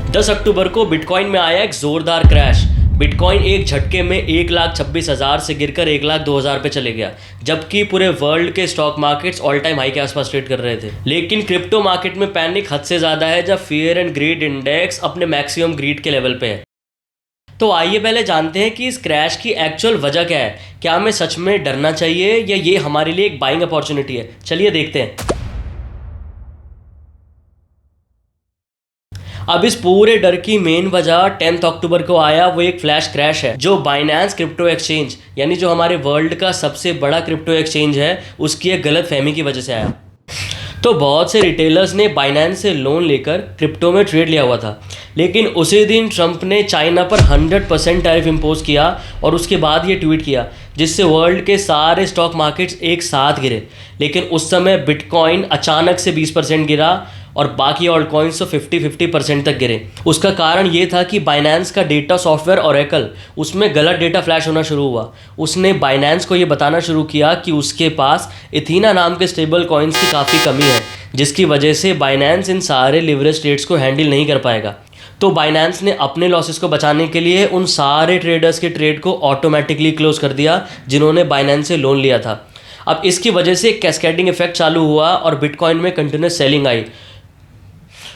10 अक्टूबर को बिटकॉइन में आया एक जोरदार क्रैश। बिटकॉइन एक झटके में 1,26,000 से गिरकर 1,02,000 पे चले गया, जबकि पूरे वर्ल्ड के stock markets all time high के आसपास ट्रेड कर रहे थे। लेकिन क्रिप्टो मार्केट में पैनिक हद से ज़्यादा है, जब फियर एंड ग्रीड इंडेक्स अपने मैक्सिमम ग्रीड के लेवल पे है। तो आइए पहले जानते हैं कि इस क्रैश की एक्चुअल वजह क्या है। क्या हमें सच में डरना चाहिए या ये हमारे लिए एक बाइंग अपॉर्चुनिटी है? चलिए देखते हैं। अब इस पूरे डर की मेन वजह 10 अक्टूबर को आया वो एक फ्लैश क्रैश है, जो बाइनेंस क्रिप्टो एक्सचेंज यानी जो हमारे वर्ल्ड का सबसे बड़ा क्रिप्टो एक्सचेंज है, उसकी एक गलत फहमी की वजह से आया। तो बहुत से रिटेलर्स ने बाइनेंस से लोन लेकर क्रिप्टो में ट्रेड लिया हुआ था, लेकिन उसी दिन ट्रंप ने चाइना पर 100% टैरिफ इम्पोज किया और उसके बाद ये ट्वीट किया, जिससे वर्ल्ड के सारे स्टॉक मार्केट्स एक साथ गिरे। लेकिन उस समय बिटकॉइन अचानक से 20% गिरा और बाकी ऑल्ट कॉइन्स तो 50-50% तक गिरे। उसका कारण ये था कि बाइनेंस का डेटा सॉफ्टवेयर ओरेकल, उसमें गलत डेटा फ्लैश होना शुरू हुआ। उसने बाइनेंस को ये बताना शुरू किया कि उसके पास इथीना नाम के स्टेबल कॉइन्स की काफ़ी कमी है, जिसकी वजह से बाइनेंस इन सारे लिवरेज ट्रेड्स को हैंडल नहीं कर पाएगा। तो बाइनेंस ने अपने लॉसेस को बचाने के लिए उन सारे ट्रेडर्स के ट्रेड को ऑटोमेटिकली क्लोज कर दिया जिन्होंने बाइनेंस से लोन लिया था। अब इसकी वजह से एक कैस्केडिंग इफेक्ट चालू हुआ और बिटकॉइन में कंटिन्यूस सेलिंग आई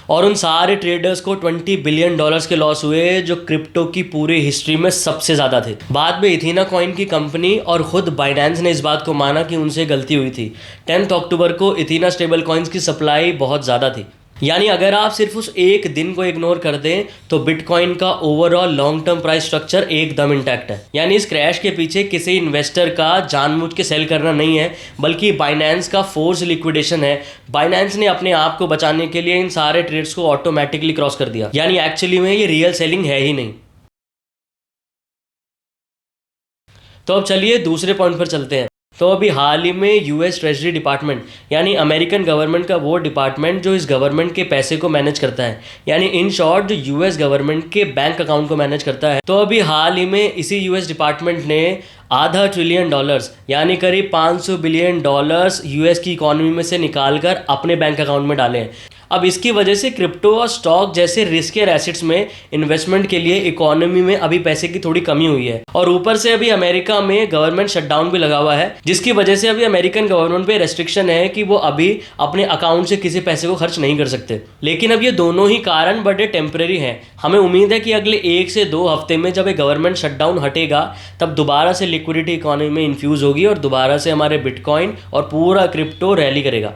और उन सारे ट्रेडर्स को $20 बिलियन के लॉस हुए, जो क्रिप्टो की पूरी हिस्ट्री में सबसे ज़्यादा थे। बाद में इथीना कॉइन की कंपनी और खुद बाइनेंस ने इस बात को माना कि उनसे गलती हुई थी। 10 अक्टूबर को इथीना स्टेबल कॉइन्स की सप्लाई बहुत ज़्यादा थी, यानी अगर आप सिर्फ उस एक दिन को इग्नोर कर दें तो बिटकॉइन का overall long term price structure एकदम इंटैक्ट है। यानी इस क्रैश के पीछे किसी इन्वेस्टर का जानबूझ के सेल करना नहीं है, बल्कि बाइनेंस का फोर्स लिक्विडेशन है। बाइनेंस ने अपने आप को बचाने के लिए इन सारे ट्रेड्स को ऑटोमेटिकली क्रॉस कर दिया, यानी एक्चुअली में ये रियल सेलिंग है ही नहीं। तो अब चलिए दूसरे पॉइंट पर चलते हैं। तो अभी हाल ही में यूएस ट्रेजरी डिपार्टमेंट यानी अमेरिकन गवर्नमेंट का वो डिपार्टमेंट जो इस गवर्नमेंट के पैसे को मैनेज करता है, यानी इन शॉर्ट जो यूएस गवर्नमेंट के बैंक अकाउंट को मैनेज करता है, तो अभी हाल ही में इसी यूएस डिपार्टमेंट ने $500 ट्रिलियन यानी करीब $500 बिलियन यूएस की इकोनॉमी में से निकाल कर अपने बैंक अकाउंट में डाले हैं। अब इसकी वजह से क्रिप्टो और स्टॉक जैसे रिस्कियर एसेट्स में इन्वेस्टमेंट के लिए इकोनॉमी में अभी पैसे की थोड़ी कमी हुई है। और ऊपर से अभी अमेरिका में गवर्नमेंट शटडाउन भी लगा हुआ है, जिसकी वजह से अभी अमेरिकन गवर्नमेंट पे रेस्ट्रिक्शन है कि वो अभी अपने अकाउंट से किसी पैसे को खर्च नहीं कर सकते। लेकिन अब ये दोनों ही कारण बड़े टेम्परेरी हैं। हमें उम्मीद है कि अगले 1 से 2 हफ्ते में जब ये गवर्नमेंट शटडाउन हटेगा, तब दोबारा से लिक्विडिटी इकोनॉमी में इन्फ्यूज होगी और दोबारा से हमारे बिटकॉइन और पूरा क्रिप्टो रैली करेगा।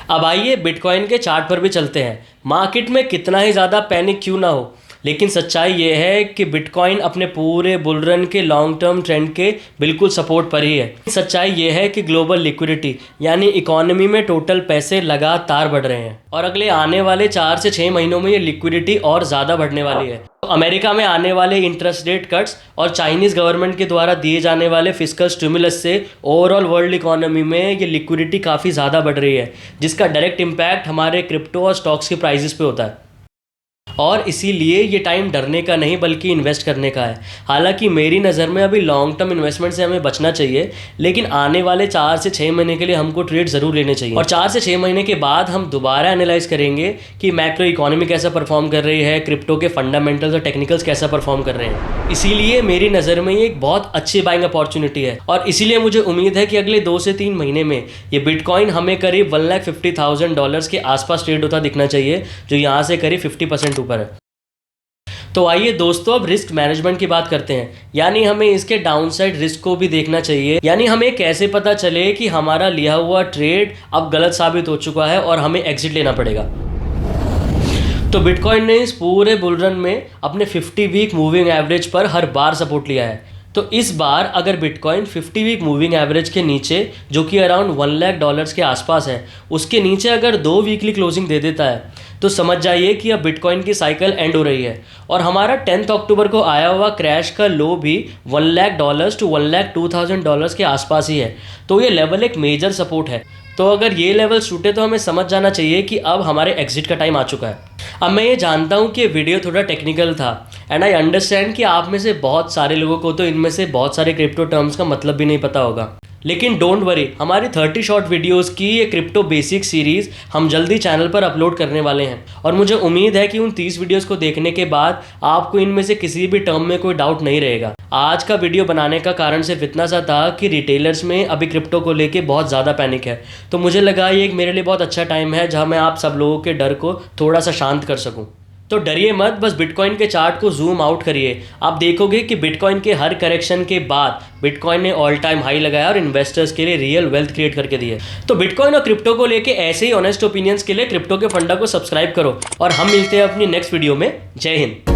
अब आइए बिटकॉइन के चार्ट पर भी चलते हैं। मार्केट में कितना ही ज़्यादा पैनिक क्यों ना हो, लेकिन सच्चाई ये है कि बिटकॉइन अपने पूरे बुलरन के लॉन्ग टर्म ट्रेंड के बिल्कुल सपोर्ट पर ही है। सच्चाई ये है कि ग्लोबल लिक्विडिटी यानी इकोनॉमी में टोटल पैसे लगातार बढ़ रहे हैं और अगले आने वाले 4 से 6 महीनों में ये लिक्विडिटी और ज़्यादा बढ़ने वाली है। तो अमेरिका में आने वाले इंटरेस्ट रेट कट्स और चाइनीज़ गवर्नमेंट के द्वारा दिए जाने वाले फिस्कल स्टिमुलस से ओवरऑल वर्ल्ड इकोनॉमी में ये लिक्विडिटी काफ़ी ज़्यादा बढ़ रही है, जिसका डायरेक्ट इम्पैक्ट हमारे क्रिप्टो और स्टॉक्स के प्राइजेस पे होता है। और इसीलिए ये टाइम डरने का नहीं बल्कि इन्वेस्ट करने का है। हालांकि मेरी नज़र में अभी लॉन्ग टर्म इन्वेस्टमेंट से हमें बचना चाहिए, लेकिन आने वाले 4 से 6 महीने के लिए हमको ट्रेड ज़रूर लेने चाहिए। और 4 से 6 महीने के बाद हम दोबारा एनालाइज करेंगे कि मैक्रो इकोनॉमी कैसा परफॉर्म कर रही है, क्रिप्टो के फंडामेंटल्स और टेक्निकल्स कैसा परफॉर्म कर रहे हैं। इसीलिए मेरी नज़र में ये एक बहुत अच्छी बाइंग अपॉर्चुनिटी है और इसीलिए मुझे उम्मीद है कि अगले 2 से 3 महीने में ये बिटकॉइन हमें करीब $150,000 के आसपास ट्रेड होता दिखना चाहिए, जो यहाँ से करीब 50% ऊपर है। तो आइए दोस्तों अब रिस्क मैनेजमेंट की बात करते हैं, यानी हमें इसके डाउनसाइड रिस्क को भी देखना चाहिए। यानी हमें कैसे पता चले कि हमारा लिया हुआ ट्रेड अब गलत साबित हो चुका है और हमें एग्जिट लेना पड़ेगा। तो बिटकॉइन ने इस पूरे बुलरन में अपने 50 वीक मूविंग एवरेज पर हर बार सपोर्ट लिया है। तो इस बार अगर बिटकॉइन 50 वीक मूविंग एवरेज के नीचे, जो कि अराउंड $1,00,000 के आसपास है, उसके नीचे अगर 2 वीकली क्लोजिंग दे देता है, तो समझ जाइए कि अब बिटकॉइन की साइकिल एंड हो रही है। और हमारा 10 अक्टूबर को आया हुआ क्रैश का लो भी $1,00,000 to $1,02,000 के आसपास ही है। तो ये लेवल एक मेजर सपोर्ट है। तो अगर ये लेवल छूटे तो हमें समझ जाना चाहिए कि अब हमारे एग्जिट का टाइम आ चुका है। अब मैं ये जानता हूँ कि ये वीडियो थोड़ा टेक्निकल था एंड आई अंडरस्टैंड कि आप में से बहुत सारे लोगों को तो इनमें से बहुत सारे क्रिप्टो टर्म्स का मतलब भी नहीं पता होगा, लेकिन डोंट वरी, हमारी 30 शॉर्ट वीडियोस की ये क्रिप्टो बेसिक सीरीज़ हम जल्दी चैनल पर अपलोड करने वाले हैं और मुझे उम्मीद है कि उन 30 वीडियोस को देखने के बाद आपको इनमें से किसी भी टर्म में कोई डाउट नहीं रहेगा। आज का वीडियो बनाने का कारण सिर्फ इतना सा था कि रिटेलर्स में अभी क्रिप्टो को लेके बहुत ज़्यादा पैनिक है, तो मुझे लगा ये एक मेरे लिए बहुत अच्छा टाइम है जहाँ मैं आप सब लोगों के डर को थोड़ा सा शांत कर सकूँ। तो डरिए मत, बस बिटकॉइन के चार्ट को जूम आउट करिए। आप देखोगे कि बिटकॉइन के हर करेक्शन के बाद बिटकॉइन ने ऑल टाइम हाई लगाया और इन्वेस्टर्स के लिए रियल वेल्थ क्रिएट करके दिए। तो बिटकॉइन और क्रिप्टो को लेके ऐसे ही ऑनेस्ट ओपिनियंस के लिए क्रिप्टो के फंडा को सब्सक्राइब करो और हम मिलते हैं अपनी नेक्स्ट वीडियो में। जय हिंद।